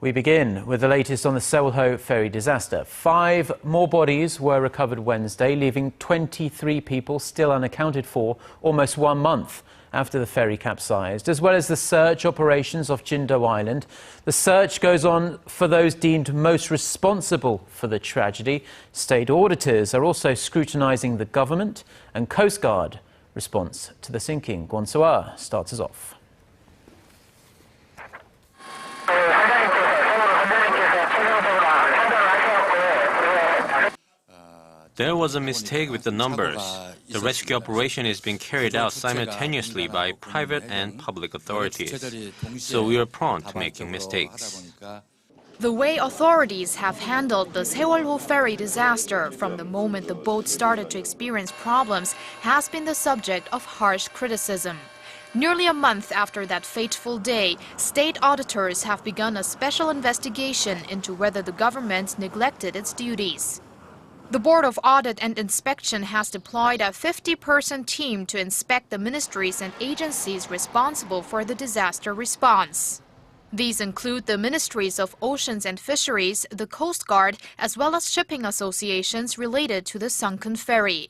We begin with the latest on the Sewol-ho ferry disaster. 5 more bodies were recovered Wednesday, leaving 23 people still unaccounted for almost 1 month after the ferry capsized, as well as the search operations off Jindo Island. The search goes on for those deemed most responsible for the tragedy. State auditors are also scrutinizing the government and Coast Guard response to the sinking. Kwon So-a starts us off. There was a mistake with the numbers. The rescue operation is being carried out simultaneously by private and public authorities, so we are prone to making mistakes. The way authorities have handled the Sewol-ho ferry disaster from the moment the boat started to experience problems has been the subject of harsh criticism. Nearly a month after that fateful day, state auditors have begun a special investigation into whether the government neglected its duties. The Board of Audit and Inspection has deployed a 50-person team to inspect the ministries and agencies responsible for the disaster response. These include the Ministries of Oceans and Fisheries, the Coast Guard, as well as shipping associations related to the sunken ferry.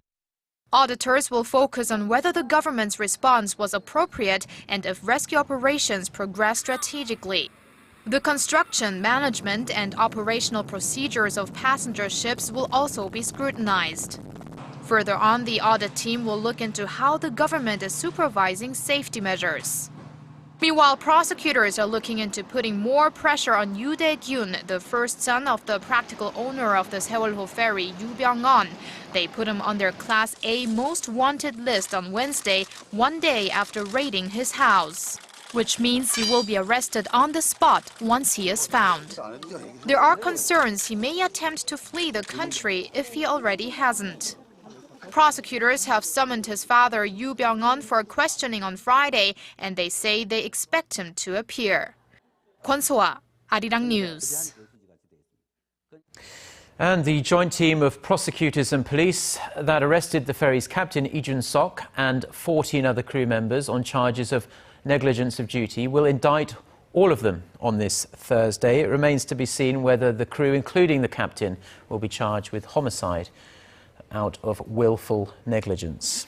Auditors will focus on whether the government's response was appropriate and if rescue operations progress strategically. The construction, management, and operational procedures of passenger ships will also be scrutinized. Further on, the audit team will look into how the government is supervising safety measures. Meanwhile, prosecutors are looking into putting more pressure on Yoo Dae-gyun, the first son of the practical owner of the Sewol-ho ferry, Yoo Byung-on. They put him on their Class A most wanted list on Wednesday, 1 day after raiding his house, which means he will be arrested on the spot once he is found. There are concerns he may attempt to flee the country if he already hasn't. Prosecutors have summoned his father, Yoo Byung-on, for questioning on Friday, and they say they expect him to appear. Kwon So-a, Arirang News. And the joint team of prosecutors and police that arrested the ferry's captain, Lee Jun-sok, and 14 other crew members on charges of negligence of duty will indict all of them on this Thursday. It remains to be seen whether the crew, including the captain, will be charged with homicide out of willful negligence.